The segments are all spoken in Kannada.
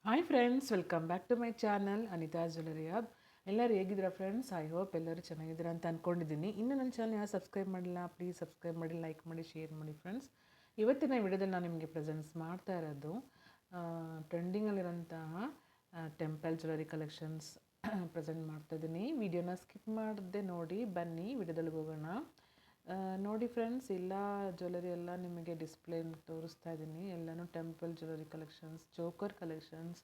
Hi friends, welcome back to my channel Anita jewellery hub. ಎಲ್ಲರೂ ಹೇಗಿದ್ದೀರಾ ಫ್ರೆಂಡ್ಸ್? ಐ ಹೋಪ್ ಎಲ್ಲರೂ ಚೆನ್ನಾಗಿದ್ದೀರಾ ಅಂತ ಅಂದ್ಕೊಂಡಿದ್ದೀನಿ. ಇನ್ನು ನನ್ನ ಚಾನಲ್ ಯಾರು ಸಬ್ಸ್ಕ್ರೈಬ್ ಮಾಡಿಲ್ಲ, ಪ್ಲೀಸ್ ಸಬ್ಸ್ಕ್ರೈಬ್ ಮಾಡಿ, ಲೈಕ್ ಮಾಡಿ, ಶೇರ್ ಮಾಡಿ ಫ್ರೆಂಡ್ಸ್. ಇವತ್ತಿನ ವಿಡಿಯೋದಲ್ಲಿ ನಾನು ನಿಮಗೆ ಪ್ರೆಸೆಂಟ್ಸ್ ಮಾಡ್ತಾ ಇರೋದು ಟ್ರೆಂಡಿಂಗಲ್ಲಿರೋಂತಹ ಟೆಂಪಲ್ ಜ್ಯುವೆಲರಿ ಕಲೆಕ್ಷನ್ಸ್ ಪ್ರೆಸೆಂಟ್ ಮಾಡ್ತಾ ಇದ್ದೀನಿ. ವಿಡಿಯೋನ ಸ್ಕಿಪ್ ಮಾಡದೆ ನೋಡಿ, ಬನ್ನಿ ವಿಡಿಯೋದಲ್ಲಿ ಹೋಗೋಣ. ನೋಡಿ ಫ್ರೆಂಡ್ಸ್, ಎಲ್ಲ ಜ್ಯುವೆಲರಿ ಎಲ್ಲ ನಿಮಗೆ ಡಿಸ್ಪ್ಲೇ ತೋರಿಸ್ತಾ ಇದ್ದೀನಿ. ಎಲ್ಲನೂ temple jewellery collections, choker collections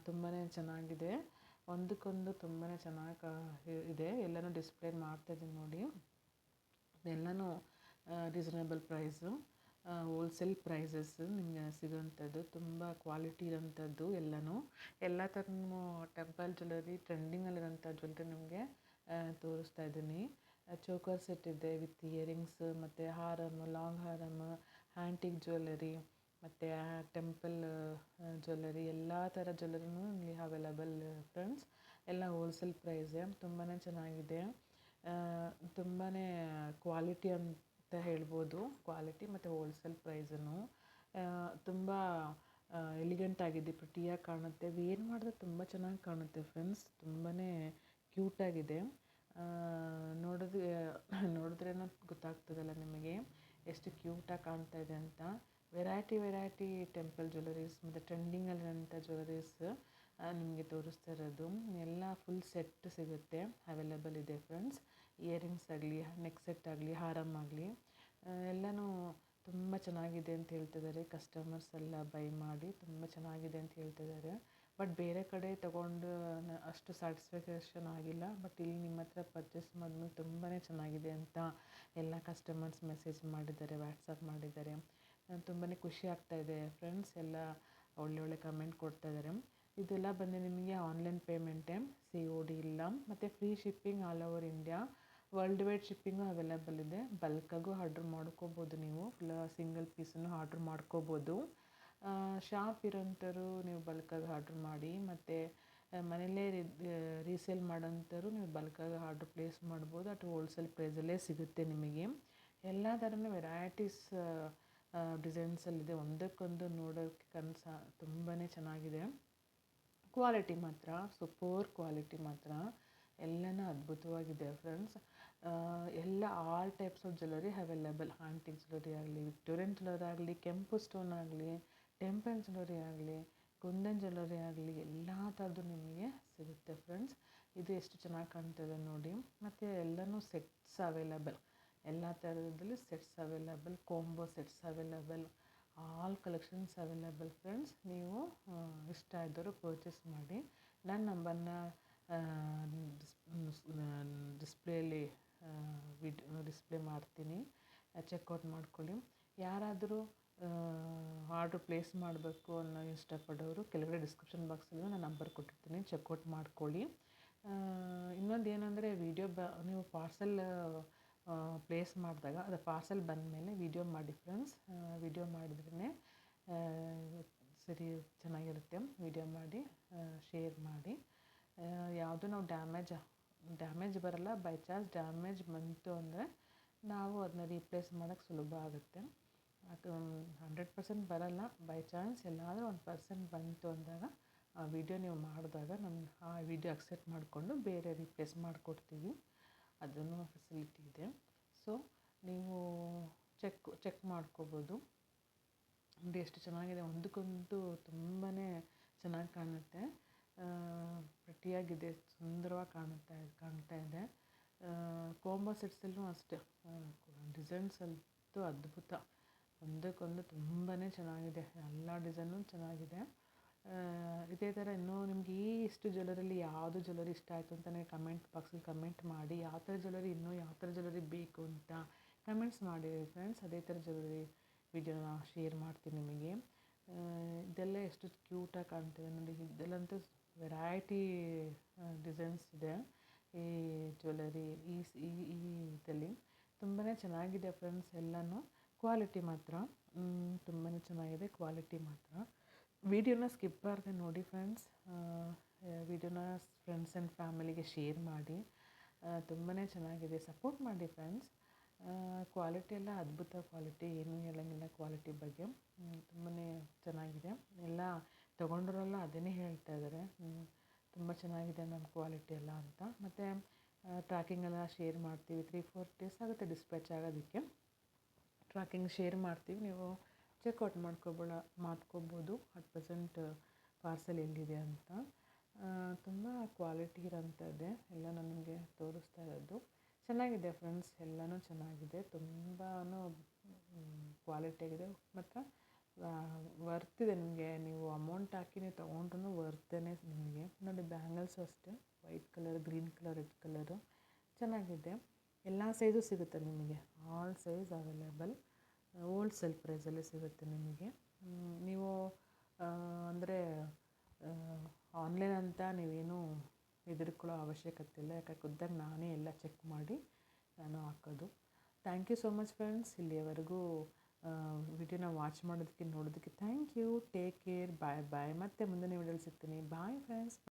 ತುಂಬಾ ಚೆನ್ನಾಗಿದೆ. ಒಂದಕ್ಕೊಂದು ತುಂಬಾ ಚೆನ್ನಾಗಿ ಇದೆ. ಎಲ್ಲನೂ ಡಿಸ್ಪ್ಲೇ ಮಾಡ್ತಾಯಿದ್ದೀನಿ ನೋಡಿ. ಎಲ್ಲನೂ ರೀಸನೇಬಲ್ ಪ್ರೈಸು, ಹೋಲ್ಸೇಲ್ ಪ್ರೈಸಸ್ ನಿಮಗೆ ಸಿಗೋಂಥದ್ದು, ತುಂಬ ಕ್ವಾಲಿಟಿ ಇರೋಂಥದ್ದು. ಎಲ್ಲ ಥರನೂ ಟೆಂಪಲ್ ಜ್ಯುವೆಲರಿ, ಟ್ರೆಂಡಿಂಗಲ್ಲಿರೋಂಥ ಜ್ಯುವೆಲ್ರಿ ನಿಮಗೆ ತೋರಿಸ್ತಾ ಇದ್ದೀನಿ. ಚೋಕರ್ ಸೆಟ್ ಇದೆ ವಿತ್ ಇಯರಿಂಗ್ಸ್, ಮತ್ತು ಹಾರಮ್, ಲಾಂಗ್ ಹಾರಮ್, ಹ್ಯಾಂಟಿಕ್ ಜ್ಯುವೆಲರಿ, ಮತ್ತು ಟೆಂಪಲ್ ಜ್ಯುವೆಲರಿ, ಎಲ್ಲ ಥರ ಜ್ಯುವೆಲರಿನೂ ಇಲ್ಲಿ ಅವೈಲಬಲ್ ಫ್ರೆಂಡ್ಸ್. ಎಲ್ಲ ಹೋಲ್ಸೇಲ್ ಪ್ರೈಸೇ, ತುಂಬಾ ಚೆನ್ನಾಗಿದೆ. ತುಂಬಾ ಕ್ವಾಲಿಟಿ ಅಂತ ಹೇಳ್ಬೋದು. ಕ್ವಾಲಿಟಿ ಮತ್ತು ಹೋಲ್ಸೇಲ್ ಪ್ರೈಸನ್ನು ತುಂಬ ಎಲಿಗೆಂಟ್ ಆಗಿದೆ, ಪ್ರಿಟಿಯಾಗಿ ಕಾಣುತ್ತೆ. ವೇರ್ ಮಾಡಿದ್ರೆ ತುಂಬ ಚೆನ್ನಾಗಿ ಕಾಣುತ್ತೆ ಫ್ರೆಂಡ್ಸ್. ತುಂಬಾ ಕ್ಯೂಟಾಗಿದೆ. ನೋಡಿದ್ರೇನೋ ಗೊತ್ತಾಗ್ತದಲ್ಲ ನಿಮಗೆ ಎಷ್ಟು ಕ್ಯೂಟಾಗಿ ಕಾಣ್ತಾ ಇದೆ ಅಂತ. ವೆರೈಟಿ ಟೆಂಪಲ್ ಜ್ಯುವೆಲರೀಸ್ ಮತ್ತು ಟ್ರೆಂಡಿಂಗಲ್ಲಿರೋಂಥ ಜ್ಯುವೆಲರೀಸ್ ನಿಮಗೆ ತೋರಿಸ್ತಾ ಇರೋದು. ಎಲ್ಲ ಫುಲ್ ಸೆಟ್ ಸಿಗುತ್ತೆ, ಅವೈಲಬಲ್ ಇದೆ ಫ್ರೆಂಡ್ಸ್. ಇಯರಿಂಗ್ಸ್ ಆಗಲಿ, ನೆಕ್ ಸೆಟ್ ಆಗಲಿ, ಹಾರಮ್ ಆಗಲಿ, ಎಲ್ಲನೂ ತುಂಬ ಚೆನ್ನಾಗಿದೆ ಅಂತ ಹೇಳ್ತಿದ್ದಾರೆ. ಕಸ್ಟಮರ್ಸ್ ಎಲ್ಲ ಬೈ ಮಾಡಿ ತುಂಬ ಚೆನ್ನಾಗಿದೆ ಅಂತ ಹೇಳ್ತಿದ್ದಾರೆ. ಬಟ್ ಬೇರೆ ಕಡೆ ತೊಗೊಂಡು ಅಷ್ಟು ಸ್ಯಾಟಿಸ್ಫ್ಯಾಕ್ಷನ್ ಆಗಿಲ್ಲ. ಬಟ್ ಇಲ್ಲಿ ನಿಮ್ಮ ಹತ್ರ ಪರ್ಚೇಸ್ ಮಾಡಿದ್ಮೇಲೆ ತುಂಬಾ ಚೆನ್ನಾಗಿದೆ ಅಂತ ಎಲ್ಲ ಕಸ್ಟಮರ್ಸ್ ಮೆಸೇಜ್ ಮಾಡಿದ್ದಾರೆ, ವಾಟ್ಸಪ್ ಮಾಡಿದ್ದಾರೆ. ತುಂಬಾ ಖುಷಿ ಆಗ್ತಾಯಿದೆ ಫ್ರೆಂಡ್ಸ್. ಎಲ್ಲ ಒಳ್ಳೊಳ್ಳೆ ಕಮೆಂಟ್ ಕೊಡ್ತಾ ಇದ್ದಾರೆ. ಇದೆಲ್ಲ ಬಂದು ನಿಮಗೆ ಆನ್ಲೈನ್ ಪೇಮೆಂಟೇ, COD ಇಲ್ಲ. ಮತ್ತು free shipping all over India. World wide shipping available ಇದೆ. ಬಲ್ಕಾಗೂ ಆರ್ಡ್ರ್ ಮಾಡ್ಕೋಬೋದು ನೀವು. ಸಿಂಗಲ್ ಪೀಸನ್ನು ಆರ್ಡ್ರ್ ಮಾಡ್ಕೋಬೋದು. ಶಾಪ್ ಇರೋಂಥವ್ರು ನೀವು ಬಲ್ಕಾಗಿ ಆರ್ಡ್ರ್ ಮಾಡಿ, ಮತ್ತು ಮನೆಯಲ್ಲೇ ರೀಸೇಲ್ ಮಾಡೋಂಥವ್ರು ನೀವು ಬಲ್ಕಾಗಿ ಆರ್ಡ್ರ್ ಪ್ಲೇಸ್ ಮಾಡ್ಬೋದು. ಅಟ್ ಹೋಲ್ಸೇಲ್ ಪ್ರೈಸಲ್ಲೇ ಸಿಗುತ್ತೆ ನಿಮಗೆ. ಎಲ್ಲ ಥರನೂ ವೆರೈಟೀಸ್ ಡಿಸೈನ್ಸಲ್ಲಿದೆ. ಒಂದಕ್ಕೊಂದು ನೋಡೋಕ್ಕೆ ತುಂಬಾ ಚೆನ್ನಾಗಿದೆ. ಕ್ವಾಲಿಟಿ ಮಾತ್ರ ಸೂಪರ್ ಕ್ವಾಲಿಟಿ ಮಾತ್ರ. ಎಲ್ಲನೂ ಅದ್ಭುತವಾಗಿದೆ ಫ್ರೆಂಡ್ಸ್. ಎಲ್ಲ all types of jewellery available. Antique jewellery ಆಗಲಿ, ವಿಕ್ಟೋರಿಯನ್ ಜ್ಯುವೆಲರಿ ಆಗಲಿ, ಕೆಂಪು ಸ್ಟೋನ್ ಆಗಲಿ, ಟೆಂಪಲ್ ಜ್ಯುವೆಲರಿ ಆಗಲಿ, ಕುಂದನ್ ಜ್ಯುವೆಲರಿ ಆಗಲಿ, ಎಲ್ಲ ಥರದ್ದು ನಿಮಗೆ ಸಿಗುತ್ತೆ ಫ್ರೆಂಡ್ಸ್. ಇದು ಎಷ್ಟು ಚೆನ್ನಾಗಿ ಕಾಣ್ತದೆ ನೋಡಿ. ಮತ್ತು ಎಲ್ಲನೂ ಸೆಟ್ಸ್ ಅವೈಲಬಲ್. ಎಲ್ಲ ಥರದಲ್ಲಿ sets available, combo sets available, all collections available friends. ನೀವು ಇಷ್ಟ ಇದ್ದರೂ ಪರ್ಚೇಸ್ ಮಾಡಿ. ನನ್ನ ನಂಬರ್ನ ಡಿಸ್ಪ್ಲೇಲಿ ಡಿಸ್ಪ್ಲೇ ಮಾಡ್ತೀನಿ, ಚೆಕ್ಔಟ್ ಮಾಡ್ಕೊಳ್ಳಿ. ಯಾರಾದರೂ ಆರ್ಡ್ರ್ ಪ್ಲೇಸ್ ಮಾಡಬೇಕು ಅನ್ನೋ ಇಷ್ಟಪಡೋರು ಕೆಳಗಡೆ ಡಿಸ್ಕ್ರಿಪ್ಷನ್ ಬಾಕ್ಸಲ್ಲಿ ನಾನು ನಂಬರ್ ಕೊಟ್ಟಿರ್ತೀನಿ, ಚೆಕ್ಔಟ್ ಮಾಡ್ಕೊಳ್ಳಿ. ಇನ್ನೊಂದು ಏನಂದರೆ, ನೀವು ಪಾರ್ಸೆಲ್ ಪ್ಲೇಸ್ ಮಾಡಿದಾಗ ಅದು ಪಾರ್ಸೆಲ್ ಬಂದಮೇಲೆ ವಿಡಿಯೋ ಮಾಡಿ ಫ್ರೆಂಡ್ಸ್. ವಿಡಿಯೋ ಮಾಡಿದ್ರೇ ಸರಿ, ಚೆನ್ನಾಗಿರುತ್ತೆ. ವಿಡಿಯೋ ಮಾಡಿ ಶೇರ್ ಮಾಡಿ. ಯಾವುದು ನಾವು ಡ್ಯಾಮೇಜ್ ಬರಲ್ಲ. ಬೈ ಚಾನ್ಸ್ ಡ್ಯಾಮೇಜ್ ಬಂತು ಅಂದರೆ ನಾವು ಅದನ್ನ ರೀಪ್ಲೇಸ್ ಮಾಡೋಕ್ಕೆ ಸುಲಭ ಆಗುತ್ತೆ. ಅದು 100% ಬರಲ್ಲ. ಬೈ ಚಾನ್ಸ್ ಎಲ್ಲಾದರೂ 1% ಬಂತು ಅಂದಾಗ ಆ ವಿಡಿಯೋ ನೀವು ಮಾಡಿದಾಗ ಆ ವಿಡಿಯೋ ಅಕ್ಸೆಪ್ಟ್ ಮಾಡಿಕೊಂಡು ಬೇರೆ ರೀಪ್ಲೇಸ್ ಮಾಡಿಕೊಡ್ತೀವಿ. ಅದನ್ನು ಫೆಸಿಲಿಟಿ ಇದೆ. ಸೊ ನೀವು ಚೆಕ್ ಮಾಡ್ಕೋಬೋದು. ನೋಡಿ ಎಷ್ಟು ಚೆನ್ನಾಗಿದೆ. ಒಂದಕ್ಕೊಂದು ತುಂಬಾ ಚೆನ್ನಾಗಿ ಕಾಣುತ್ತೆ. ಪ್ರಿಟಿಯಾಗಿದೆ, ಸುಂದರವಾಗಿ ಕಾಣ್ತಾ ಇದೆ. ಕಾಂಬೋ ಸೆಟ್ಸಲ್ಲೂ ಅಷ್ಟೇ, ಡಿಸೈನ್ಸ್ ಅಂತೂ ಅದ್ಭುತ. ಒಂದಕ್ಕೊಂದು ತುಂಬಾ ಚೆನ್ನಾಗಿದೆ. ಎಲ್ಲ ಡಿಸೈನು ಚೆನ್ನಾಗಿದೆ. ಇದೇ ಥರ ಇನ್ನೂ ನಿಮಗೆ ಇಷ್ಟು ಜ್ಯುವೆಲರಿಲಿ ಯಾವುದು ಜ್ಯುವೆಲರಿ ಇಷ್ಟ ಆಯಿತು ಅಂತ ಕಮೆಂಟ್ ಬಾಕ್ಸಲ್ಲಿ ಕಮೆಂಟ್ ಮಾಡಿ. ಯಾವ ಥರ ಜ್ಯುವೆಲರಿ, ಇನ್ನೂ ಯಾವ ಥರ ಜ್ಯುವೆಲರಿ ಬೇಕು ಅಂತ ಕಮೆಂಟ್ಸ್ ಮಾಡಿ ಫ್ರೆಂಡ್ಸ್. ಅದೇ ಥರ ಜ್ಯುವೆಲರಿ ವಿಡಿಯೋನ ಶೇರ್ ಮಾಡ್ತೀನಿ ನಿಮಗೆ. ಇದೆಲ್ಲ ಎಷ್ಟು ಕ್ಯೂಟಾಗಿ ಕಾಣ್ತಿದೆ ನೋಡಿ. ಇದೆಲ್ಲಂತೂ ವೆರೈಟಿ ಡಿಸೈನ್ಸ್ ಇದೆ ಈ ಜ್ಯುವೆಲರಿ. ಈ ಇದರಲ್ಲಿ ತುಂಬಾ ಚೆನ್ನಾಗಿದೆ ಫ್ರೆಂಡ್ಸ್. ಎಲ್ಲನೂ ಕ್ವಾಲಿಟಿ ಮಾತ್ರ ತುಂಬಾ ಚೆನ್ನಾಗಿದೆ. ಕ್ವಾಲಿಟಿ ಮಾತ್ರ. ವಿಡಿಯೋನ ಸ್ಕಿಪ್ ಮಾಡದೆ ನೋಡಿ ಫ್ರೆಂಡ್ಸ್. ವಿಡಿಯೋನ ಫ್ರೆಂಡ್ಸ್ ಆ್ಯಂಡ್ ಫ್ಯಾಮಿಲಿಗೆ ಶೇರ್ ಮಾಡಿ. ತುಂಬಾ ಚೆನ್ನಾಗಿದೆ. ಸಪೋರ್ಟ್ ಮಾಡಿ ಫ್ರೆಂಡ್ಸ್. ಕ್ವಾಲಿಟಿ ಎಲ್ಲ ಅದ್ಭುತ ಕ್ವಾಲಿಟಿ, ಏನೂ ಹೇಳೋಂಗಿಲ್ಲ ಕ್ವಾಲಿಟಿ ಬಗ್ಗೆ. ತುಂಬಾ ಚೆನ್ನಾಗಿದೆ. ಎಲ್ಲ ತೊಗೊಂಡ್ರೆಲ್ಲ ಅದನ್ನೇ ಹೇಳ್ತಾ ಇದ್ದಾರೆ, ತುಂಬ ಚೆನ್ನಾಗಿದೆ ಮ್ಯಾಮ್ ಕ್ವಾಲಿಟಿ ಎಲ್ಲ ಅಂತ. ಮತ್ತು ಟ್ರ್ಯಾಕಿಂಗ್ ಎಲ್ಲ ಶೇರ್ ಮಾಡ್ತೀವಿ, 3-4 ಡೇಸ್ ಆಗುತ್ತೆ ಡಿಸ್ಪ್ಯಾಚ್ ಆಗೋದಕ್ಕೆ. ಟ್ರ್ಯಾಕಿಂಗ್ ಶೇರ್ ಮಾಡ್ತೀವಿ, ನೀವು ಚೆಕ್ಔಟ್ ಮಾಡ್ಕೋಬೋದು ಅಟ್ ಪ್ರೆಸೆಂಟ್ ಪಾರ್ಸೆಲ್ ಎಲ್ಲಿದೆ ಅಂತ. ತುಂಬ ಕ್ವಾಲಿಟಿ ಇರೋಂಥದ್ದೇ ಎಲ್ಲ ನಾನು ನಿಮಗೆ ತೋರಿಸ್ತಾ ಇರೋದು. ಚೆನ್ನಾಗಿದೆ ಫ್ರೆಂಡ್ಸ್, ಎಲ್ಲನೂ ಚೆನ್ನಾಗಿದೆ, ತುಂಬಾ ಕ್ವಾಲಿಟಿಯಾಗಿದೆ ಮತ್ತು ವರ್ತಿದೆ. ನಿಮಗೆ ನೀವು ಅಮೌಂಟ್ ಹಾಕಿ ನೀವು ತೊಗೊಂಡ್ರೂ ವರ್ತೆನೇ ನಿಮಗೆ. ನೋಡಿ ಬ್ಯಾಂಗಲ್ಸು ಅಷ್ಟೇ, white colour, green colour, red colour ಚೆನ್ನಾಗಿದೆ. ಎಲ್ಲ ಸೈಜು ಸಿಗುತ್ತೆ ನಿಮಗೆ, ಆಲ್ ಸೈಜ್ ಅವೈಲೇಬಲ್. ಹೋಲ್ಸೇಲ್ ಪ್ರೈಸಲ್ಲೇ ಸಿಗುತ್ತೆ ನಿಮಗೆ. ನೀವು ಅಂದರೆ ಆನ್ಲೈನ್ ಅಂತ ನೀವೇನು ಹೆದರ್ಕೊಳ್ಳೋ ಅವಶ್ಯಕತೆ ಇಲ್ಲ, ಯಾಕೆ ಖುದ್ದಾಗಿ ನಾನೇ ಎಲ್ಲ ಚೆಕ್ ಮಾಡಿ ನಾನು ಹಾಕೋದು. Thank you so much friends, ಇಲ್ಲಿಯವರೆಗೂ ವಿಡಿಯೋನ ವಾಚ್ ಮಾಡೋದಕ್ಕೆ, ನೋಡೋದಕ್ಕೆ thank you. Take care, bye bye. ಮತ್ತೆ ಮುಂದಿನ ವಿಡಿಯೋಲಿ ಸಿಗ್ತೀನಿ. Bye friends.